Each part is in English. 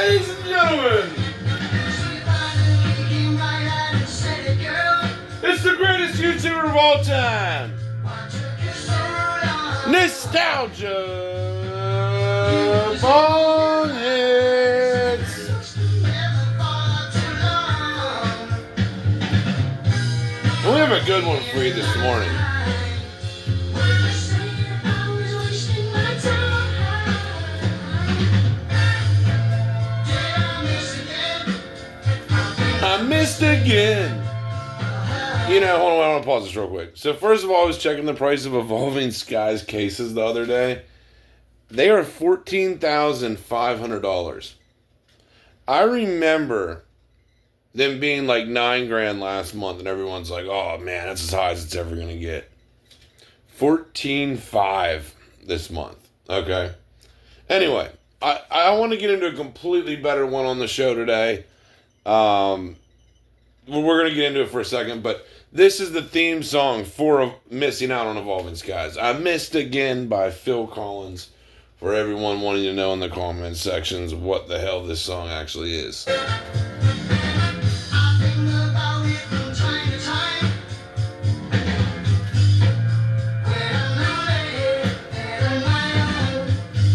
Ladies and gentlemen, it's the greatest YouTuber of all time. Nostalgia Bong Hits. We have a good one for you this morning. I missed again. You know, hold on, I want to pause this real quick. So first of all, I was checking the price of Evolving Skies cases the other day. They are $14,500. I remember them being like $9,000 last month, and everyone's like, "Oh man, that's as high as it's ever gonna get." 14,500 this month. Okay. Anyway, I want to get into a completely better one on the show today. We're gonna get into it for a second, but this is the theme song for Missing Out on Evolving Skies. I Missed Again by Phil Collins. For everyone wanting to know in the comment sections what the hell this song actually is.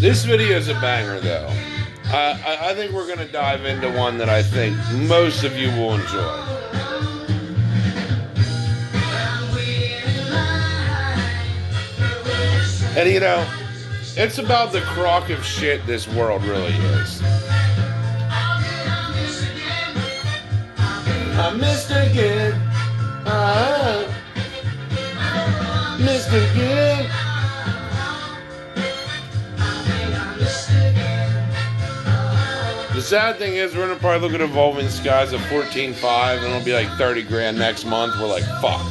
This video is a banger though. I think we're going to dive into one that I think most of you will enjoy. And you know, it's about the crock of shit this world really is. I missed again. I missed again. The sad thing is, we're gonna probably look at Evolving Skies at 14,500, and it'll be like $30,000 next month. We're like, fuck.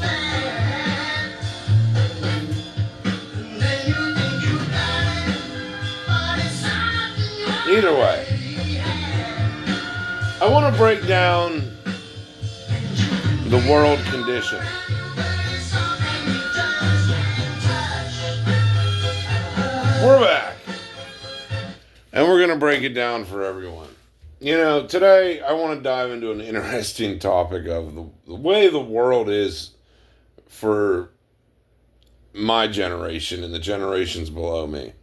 Either way, I want to break down the world condition. We're back. And we're going to break it down for everyone. You know, today I want to dive into an interesting topic of the way the world is for my generation and the generations below me.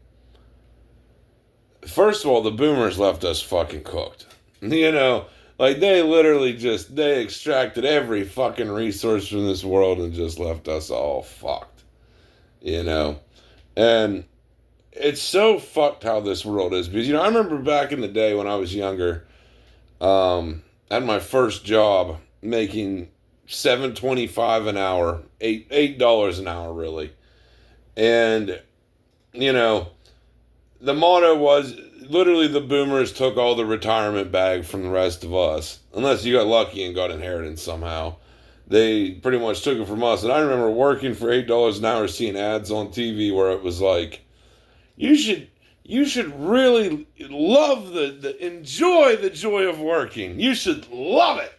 First of all, the boomers left us fucking cooked. You know, like they literally they extracted every fucking resource from this world and just left us all fucked. You know? And it's so fucked how this world is. Because, you know, I remember back in the day when I was younger, I had my first job making $7.25 an hour, $8 an hour really. And, you know, the motto was, literally the boomers took all the retirement bag from the rest of us. Unless you got lucky and got inheritance somehow. They pretty much took it from us. And I remember working for $8 an hour, seeing ads on TV where it was like, you should really love enjoy the joy of working. You should love it.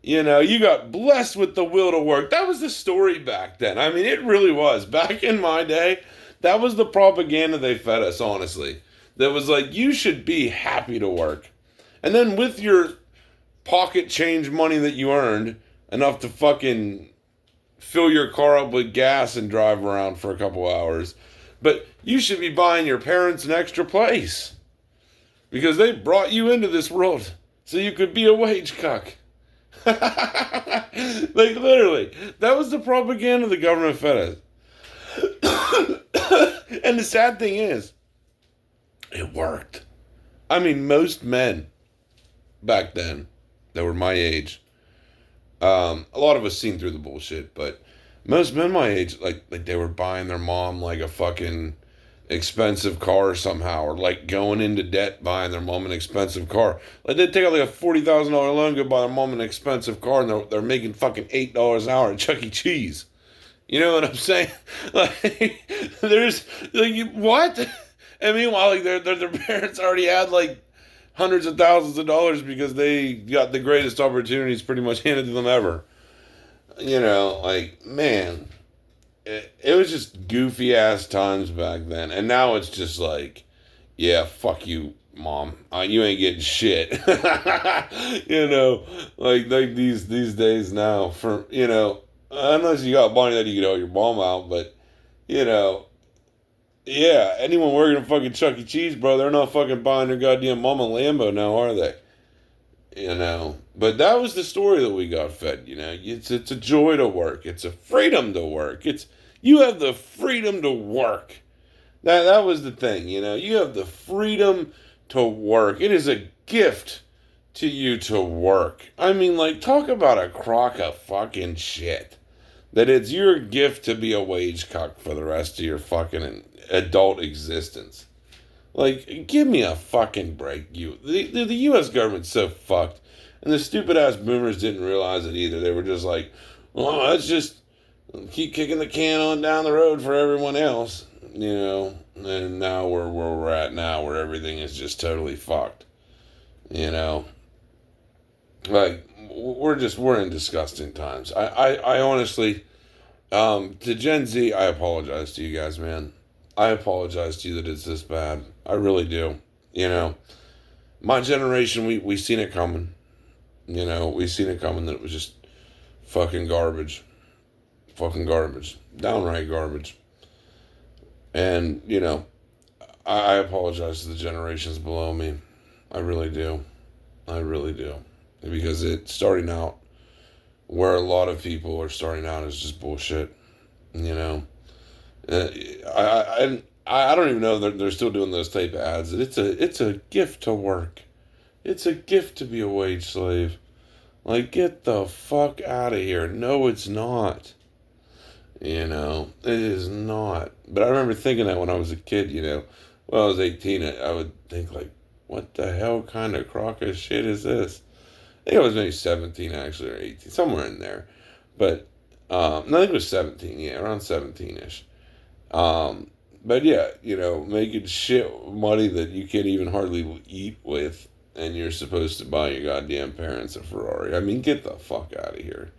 You know, you got blessed with the will to work. That was the story back then. I mean, it really was. Back in my day, that was the propaganda they fed us, honestly. That was like, you should be happy to work. And then with your pocket change money that you earned, enough to fucking fill your car up with gas and drive around for a couple hours. But you should be buying your parents an extra place. Because they brought you into this world so you could be a wage cuck. Like, literally. That was the propaganda the government fed us. And the sad thing is, it worked. I mean, most men back then that were my age, a lot of us seen through the bullshit, but most men my age, like they were buying their mom like a fucking expensive car somehow, or like going into debt buying their mom an expensive car. Like they'd take out like a $40,000 loan, go buy their mom an expensive car, and they're making fucking $8 an hour at Chuck E. Cheese. You know what I'm saying? Like, there's like, what? And meanwhile, like their parents already had like hundreds of thousands of dollars because they got the greatest opportunities pretty much handed to them ever. You know, like, man, it was just goofy ass times back then. And now it's just like, yeah, fuck you, mom. You ain't getting shit. Like these days now, for unless you got money that you can help your mom out, but you know, yeah, anyone working at fucking Chuck E. Cheese, bro, they're not fucking buying their goddamn mama Lambo now, are they? But that was the story that we got fed. It's a joy to work. It's a freedom to work. You have the freedom to work. That was the thing. You have the freedom to work. It is a gift to you to work. I mean, like, talk about a crock of fucking shit. That it's your gift to be a wage cuck for the rest of your fucking adult existence. Like, give me a fucking break. The U.S. government's so fucked. And the stupid ass boomers didn't realize it either. They were just like, well, let's just keep kicking the can on down the road for everyone else. And now we're where we're at now, where everything is just totally fucked. Like, we're in disgusting times. I honestly, to Gen Z, I apologize to you guys, man. I apologize to you that it's this bad. I really do. My generation, we seen it coming. We seen it coming that it was just fucking garbage. Fucking garbage. Downright garbage. And, I apologize to the generations below me. I really do. I really do. Because it's starting out where a lot of people are starting out is just bullshit. I don't even know they're still doing those type of ads. It's a gift to work. It's a gift to be a wage slave. Like, get the fuck out of here. No, it's not. It is not. But I remember thinking that when I was a kid, when I was 18, I would think, like, what the hell kind of crock of shit is this? I think I was maybe 17, actually, or 18, somewhere in there. But, no, I think it was 17, yeah, around 17-ish. But yeah, making shit money that you can't even hardly eat with, and you're supposed to buy your goddamn parents a Ferrari. I mean, get the fuck out of here.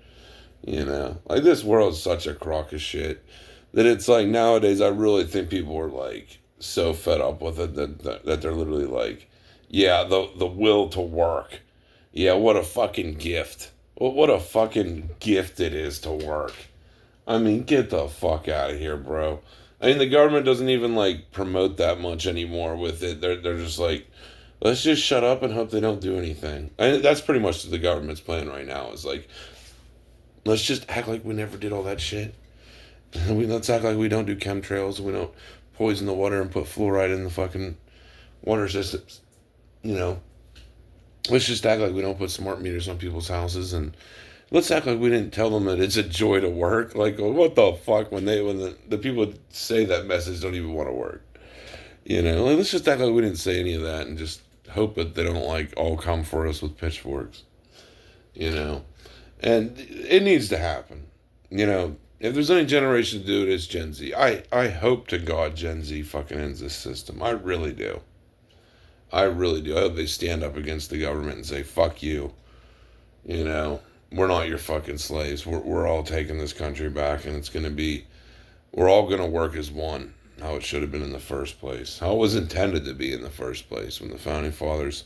Like, this world's such a crock of shit that it's like nowadays I really think people are like so fed up with it that they're literally like, yeah, the will to work. Yeah, what a fucking gift. What a fucking gift it is to work. I mean, get the fuck out of here, bro. I mean, the government doesn't even, like, promote that much anymore with it. They're just like, let's just shut up and hope they don't do anything. And that's pretty much the government's plan right now. Is like, let's just act like we never did all that shit. Let's act like we don't do chemtrails and we don't poison the water and put fluoride in the fucking water systems. Let's just act like we don't put smart meters on people's houses, and let's act like we didn't tell them that it's a joy to work. Like, what the fuck when the people say that message don't even want to work. Like, let's just act like we didn't say any of that and just hope that they don't, like, all come for us with pitchforks. And it needs to happen. If there's any generation to do it, it's Gen Z. I hope to God Gen Z fucking ends this system. I really do. I really do. I hope they stand up against the government and say, fuck you. We're not your fucking slaves. We're all taking this country back, and we're all going to work as one. How it should have been in the first place. How it was intended to be in the first place when the Founding Fathers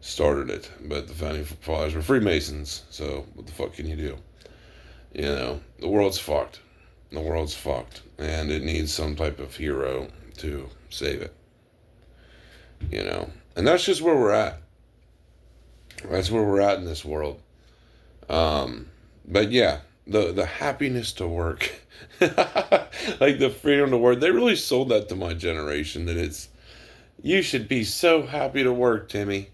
started it. But the Founding Fathers were Freemasons, so what the fuck can you do? The world's fucked. The world's fucked. And it needs some type of hero to save it. And that's just where we're at. That's where we're at in this world. But yeah, the happiness to work, like the freedom to work, they really sold that to my generation, that you should be so happy to work, Timmy.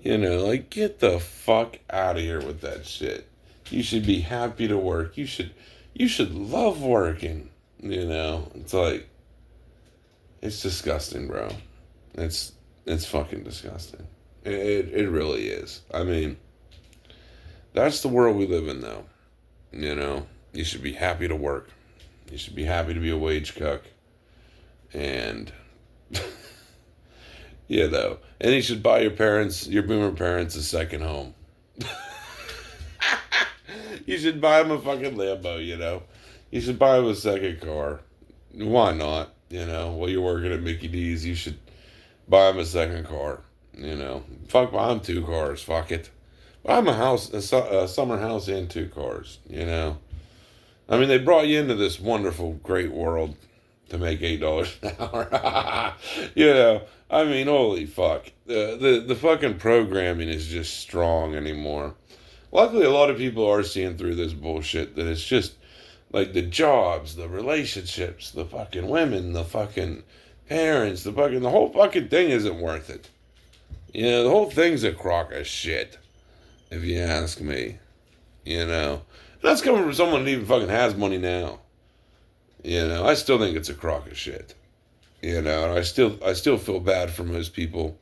Like, get the fuck out of here with that shit. You should be happy to work. You should love working. It's like, it's disgusting, bro. It's fucking disgusting. It really is. I mean, that's the world we live in, though. You should be happy to work. You should be happy to be a wage cuck. And, yeah, though. And you should buy your boomer parents, a second home. You should buy them a fucking Lambo, You should buy them a second car. Why not? While you're working at Mickey D's, you should buy him a second car. You know, fuck, buy him 2 cars. Fuck it. Buy him a house, a summer house, and 2 cars. You know, I mean, they brought you into this wonderful, great world to make $8 an hour. You know, I mean, holy fuck. The fucking programming is just strong anymore. Luckily, a lot of people are seeing through this bullshit that it's just like the jobs, the relationships, the fucking women, the fucking parents, the whole fucking thing isn't worth it. You know, the whole thing's a crock of shit, if you ask me. You know, and that's coming from someone that even fucking has money now. You know, I still think it's a crock of shit. You know, and I still feel bad for most people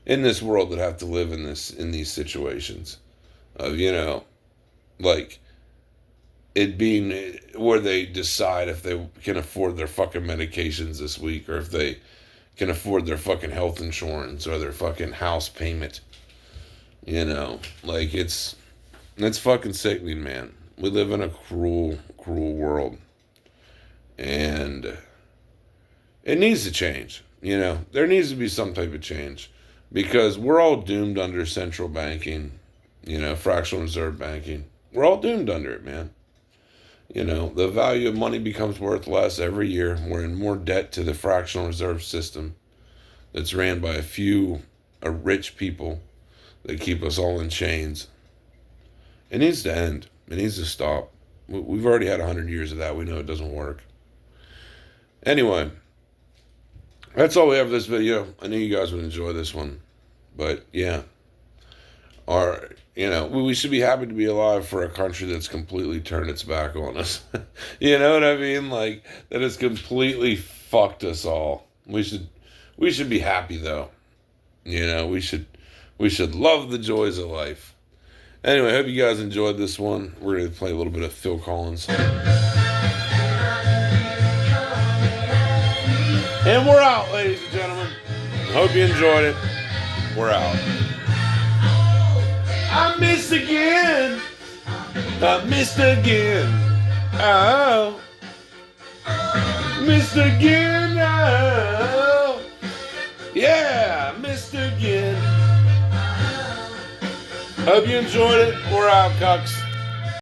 in this world that have to live in these situations of, you know, like it being where they decide if they can afford their fucking medications this week, or if they can afford their fucking health insurance or their fucking house payment. You know, like it's fucking sickening, man. We live in a cruel, cruel world. And it needs to change. You know, there needs to be some type of change, because we're all doomed under central banking, you know, fractional reserve banking. We're all doomed under it, man. You know, the value of money becomes worth less every year. We're in more debt to the fractional reserve system that's ran by a few rich people that keep us all in chains. It needs to end. It needs to stop. We've already had 100 years of that. We know it doesn't work. Anyway, that's all we have for this video. I knew you guys would enjoy this one. But, yeah. You know, we should be happy to be alive for a country that's completely turned its back on us. You know what I mean? Like, that has completely fucked us all. We should be happy, though. You know, we should love the joys of life. Anyway, I hope you guys enjoyed this one. We're going to play a little bit of Phil Collins. And we're out, ladies and gentlemen. Hope you enjoyed it. We're out. I missed again. I missed again. Oh. Missed again. Oh. Yeah, missed again. Hope you enjoyed it. We're out, cucks.